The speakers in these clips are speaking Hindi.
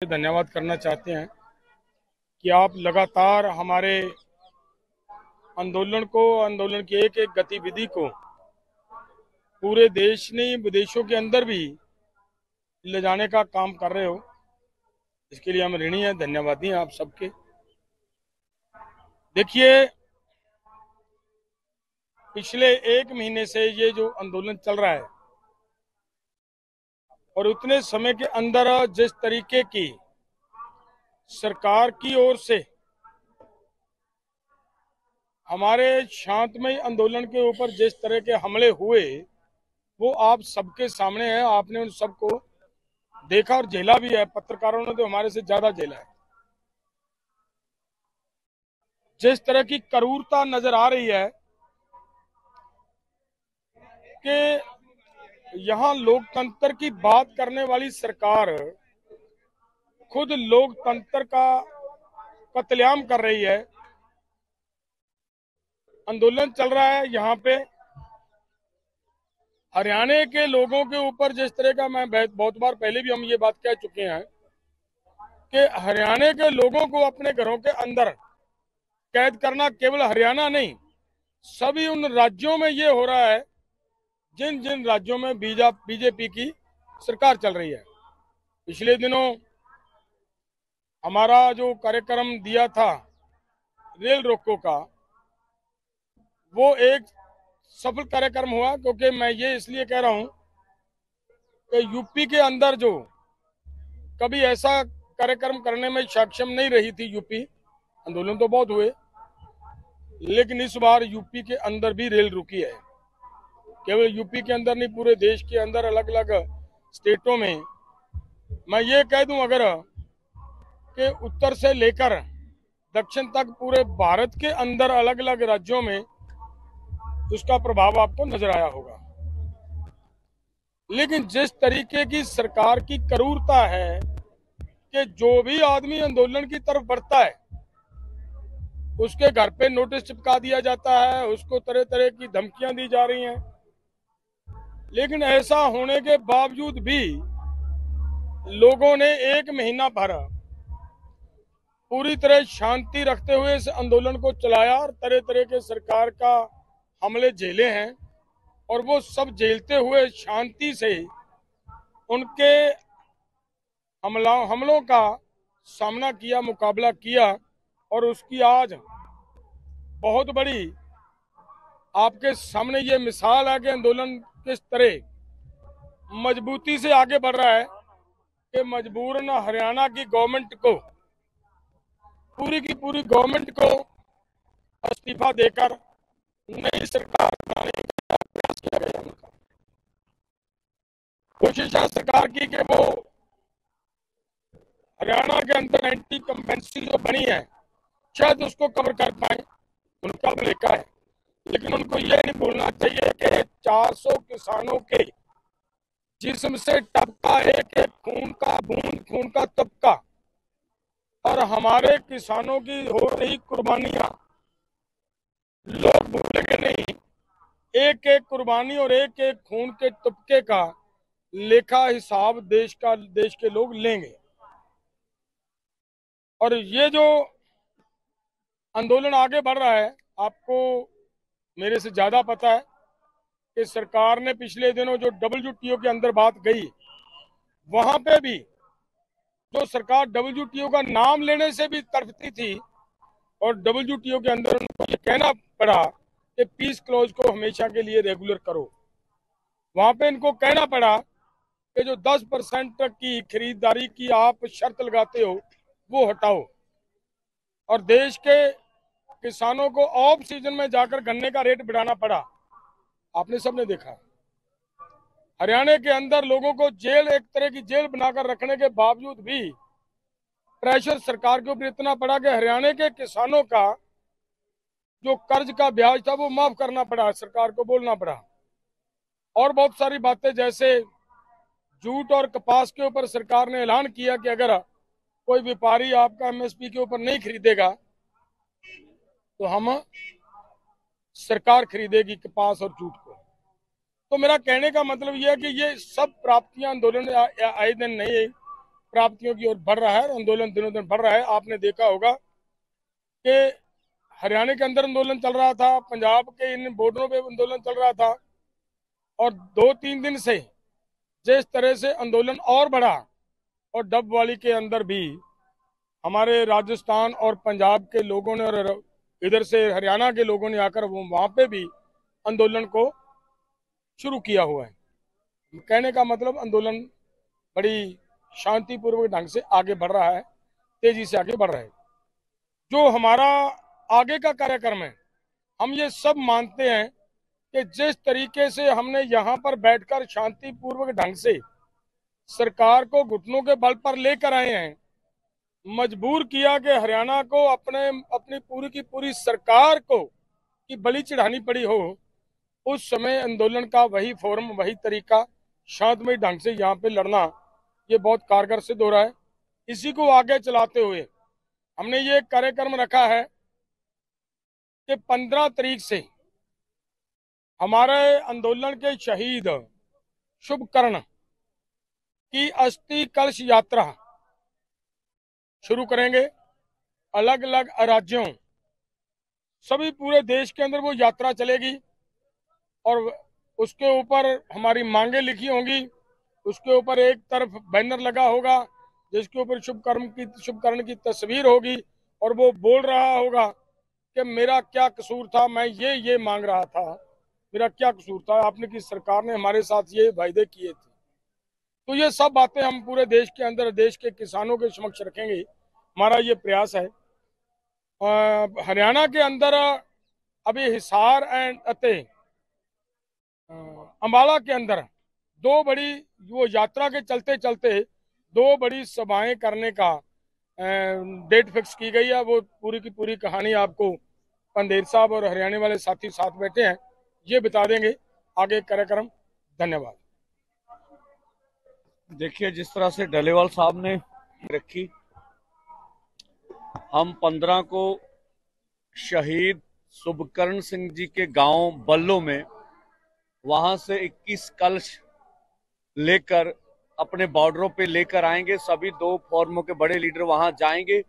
धन्यवाद करना चाहते हैं कि आप लगातार हमारे आंदोलन की एक एक गतिविधि को पूरे देश नहीं विदेशों के अंदर भी ले जाने का काम कर रहे हो। इसके लिए हम ऋणी हैं, धन्यवादी हैं आप सबके। देखिए, पिछले एक महीने से ये जो आंदोलन चल रहा है और उतने समय के अंदर जिस तरीके की सरकार की ओर से हमारे शांतमय आंदोलन के ऊपर जिस तरह के हमले हुए वो आप सबके सामने है। आपने उन सबको देखा और झेला भी है। पत्रकारों ने तो हमारे से ज्यादा झेला है। जिस तरह की क्रूरता नजर आ रही है कि यहाँ लोकतंत्र की बात करने वाली सरकार खुद लोकतंत्र का कत्लेआम कर रही है। आंदोलन चल रहा है यहाँ पे हरियाणा के लोगों के ऊपर जिस तरह का, मैं बहुत बार पहले भी हम ये बात कह चुके हैं कि हरियाणा के लोगों को अपने घरों के अंदर कैद करना केवल हरियाणा नहीं, सभी उन राज्यों में ये हो रहा है जिन जिन राज्यों में बीजेपी की सरकार चल रही है। पिछले दिनों हमारा जो कार्यक्रम दिया था रेल रोको का, वो एक सफल कार्यक्रम हुआ, क्योंकि मैं ये इसलिए कह रहा हूं कि यूपी के अंदर जो कभी ऐसा कार्यक्रम करने में सक्षम नहीं रही थी यूपी, आंदोलन तो बहुत हुए लेकिन इस बार यूपी के अंदर भी रेल रुकी है। केवल यूपी के अंदर नहीं, पूरे देश के अंदर अलग अलग स्टेटों में, मैं ये कह दूं अगर कि उत्तर से लेकर दक्षिण तक पूरे भारत के अंदर अलग अलग राज्यों में उसका प्रभाव आपको नजर आया होगा। लेकिन जिस तरीके की सरकार की क्रूरता है कि जो भी आदमी आंदोलन की तरफ बढ़ता है उसके घर पे नोटिस चिपका दिया जाता है, उसको तरह तरह की धमकियां दी जा रही हैं। लेकिन ऐसा होने के बावजूद भी लोगों ने एक महीना भर पूरी तरह शांति रखते हुए इस आंदोलन को चलाया और तरह तरह के सरकार का हमले झेले हैं और वो सब झेलते हुए शांति से उनके हमलों का सामना किया, मुकाबला किया। और उसकी आज बहुत बड़ी आपके सामने ये मिसाल है कि आंदोलन किस तरह मजबूती से आगे बढ़ रहा है कि मजबूरन हरियाणा की गवर्नमेंट को, पूरी की पूरी गवर्नमेंट को इस्तीफा देकर नई सरकार बनाने का प्रयास किया गया। उनका कोशिश है सरकार की कि वो हरियाणा के अंदर एंटी कंपेंसी जो बनी है शायद उसको कवर कर पाए, उनका लेखा है। लेकिन उनको यह नहीं भूलना चाहिए कि 400 किसानों के जिस्म से टपका एक एक खून का बूंद, खून का तबका, और हमारे किसानों की हो रही कुर्बानियां लोग भूलेंगे नहीं। एक एक कुर्बानी और एक एक खून के तबके का लेखा हिसाब देश के लोग लेंगे। और ये जो आंदोलन आगे बढ़ रहा है, आपको मेरे से ज्यादा पता है कि सरकार ने पिछले दिनों जो WTO के अंदर बात गई, वहां पे भी जो सरकार WTO का नाम लेने से भी तड़पती थी और WTO के अंदर उनको ये कहना पड़ा कि पीस क्लॉज को हमेशा के लिए रेगुलर करो। वहां पे इनको कहना पड़ा कि जो 10% की खरीदारी की आप शर्त लगाते हो वो हटाओ। और देश के किसानों को ऑफ सीजन में जाकर गन्ने का रेट बढ़ाना पड़ा। आपने सबने देखा हरियाणा के अंदर लोगों को जेल, एक तरह की जेल बनाकर रखने के बावजूद भी प्रेशर सरकार के ऊपर इतना पड़ा कि हरियाणा के किसानों का जो कर्ज का ब्याज था वो माफ करना पड़ा, सरकार को बोलना पड़ा। और बहुत सारी बातें, जैसे जूट और कपास के ऊपर सरकार ने ऐलान किया कि अगर कोई व्यापारी आपका MSP के ऊपर नहीं खरीदेगा तो हम सरकार खरीदेगी कपास और जूट को। तो मेरा कहने का मतलब यह है कि ये सब प्राप्तियां आंदोलन आए दिन नहीं प्राप्तियों की ओर बढ़ रहा है, आंदोलन दिनों दिन बढ़ रहा है। आपने देखा होगा कि हरियाणा के अंदर आंदोलन चल रहा था, पंजाब के इन बॉर्डरों पे आंदोलन चल रहा था, और 2-3 दिन से जिस तरह से आंदोलन और बढ़ा, और डबवाली के अंदर भी हमारे राजस्थान और पंजाब के लोगों ने और इधर से हरियाणा के लोगों ने आकर वो वहां पे भी आंदोलन को शुरू किया हुआ है। कहने का मतलब आंदोलन बड़ी शांतिपूर्वक ढंग से आगे बढ़ रहा है, तेजी से आगे बढ़ रहा है। जो हमारा आगे का कार्यक्रम है, हम ये सब मानते हैं कि जिस तरीके से हमने यहाँ पर बैठकर शांतिपूर्वक ढंग से सरकार को घुटनों के बल पर लेकर आए हैं, मजबूर किया कि हरियाणा को अपनी पूरी की पूरी सरकार को की बलि चढ़ानी पड़ी हो, उस समय आंदोलन का वही फॉर्म, वही तरीका, शांतमय ढंग से यहाँ पे लड़ना, ये बहुत कारगर सिद्ध हो रहा है। इसी को आगे चलाते हुए हमने ये कार्यक्रम रखा है कि 15 तारीख से हमारे आंदोलन के शहीद शुभकर्ण की अस्थि कलश यात्रा शुरू करेंगे। अलग अलग राज्यों, सभी पूरे देश के अंदर वो यात्रा चलेगी, और उसके ऊपर हमारी मांगे लिखी होंगी। उसके ऊपर एक तरफ बैनर लगा होगा जिसके ऊपर शुभकर्ण की तस्वीर होगी, और वो बोल रहा होगा कि मेरा क्या कसूर था, मैं ये मांग रहा था, मेरा क्या कसूर था, आपने की सरकार ने हमारे साथ ये वायदे किए थे। तो ये सब बातें हम पूरे देश के अंदर, देश के किसानों के समक्ष रखेंगे, हमारा ये प्रयास है। हरियाणा के अंदर अभी हिसार एंड अंबाला के अंदर दो बड़ी, वो यात्रा के चलते चलते दो बड़ी सभाएं करने का डेट फिक्स की गई है। वो पूरी की पूरी कहानी आपको पंदेर साहब और हरियाणा वाले साथी साथ बैठे हैं, ये बता देंगे आगे कार्यक्रम। धन्यवाद। देखिए, जिस तरह से डलेवाल साहब ने रखी, हम 15 को शहीद शुभकर्ण सिंह जी के गांव बल्लो में, वहां से 21 कलश लेकर अपने बॉर्डरों पे लेकर आएंगे। सभी 2 फॉर्मों के बड़े लीडर वहां जाएंगे।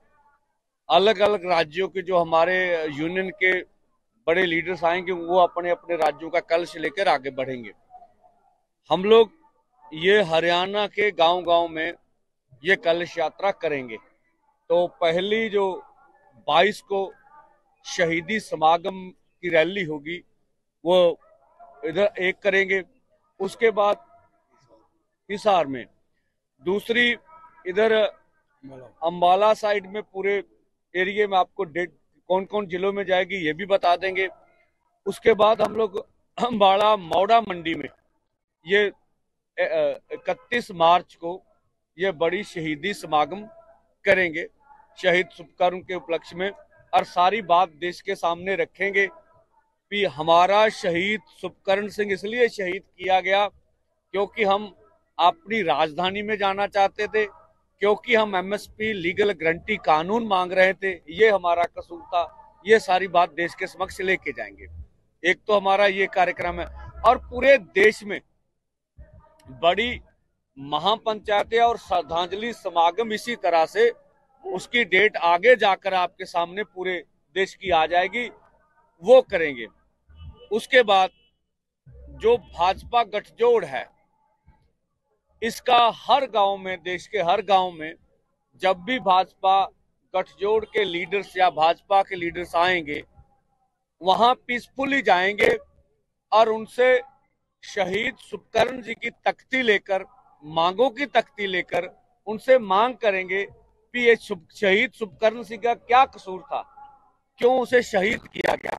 अलग अलग राज्यों के जो हमारे यूनियन के बड़े लीडर्स आएंगे, वो अपने अपने राज्यों का कलश लेकर आगे बढ़ेंगे। हम लोग ये हरियाणा के गांव गांव में ये कलश यात्रा करेंगे। तो पहली जो 22 को शहीदी समागम की रैली होगी, वो इधर एक करेंगे। उसके बाद हिसार में, दूसरी इधर अंबाला साइड में, पूरे एरिया में आपको डेट कौन कौन जिलों में जाएगी ये भी बता देंगे। उसके बाद हम लोग अंबाला मौड़ा मंडी में ये 31 मार्च को ये बड़ी शहीदी समागम करेंगे शहीद शुभकर्ण के उपलक्ष्य में, और सारी बात देश के सामने रखेंगे कि हमारा शहीद शुभकर्ण सिंह इसलिए शहीद किया गया क्योंकि हम अपनी राजधानी में जाना चाहते थे, क्योंकि हम एमएसपी लीगल गारंटी कानून मांग रहे थे, ये हमारा कसूर था। ये सारी बात देश के समक्ष लेके जाएंगे। एक तो हमारा ये कार्यक्रम है, और पूरे देश में बड़ी महापंचायतें और श्रद्धांजलि समागम इसी तरह से, उसकी डेट आगे जाकर आपके सामने पूरे देश की आ जाएगी, वो करेंगे। उसके बाद जो भाजपा गठजोड़ है, इसका हर गांव में, देश के हर गांव में जब भी भाजपा गठजोड़ के लीडर्स या भाजपा के लीडर्स आएंगे, वहां पीसफुली जाएंगे और उनसे शहीद शुभकर्ण जी की तख्ती लेकर, मांगों की तख्ती लेकर उनसे मांग करेंगे कि ये शहीद शुभकर्ण सिंह का क्या कसूर था, क्यों उसे शहीद किया गया।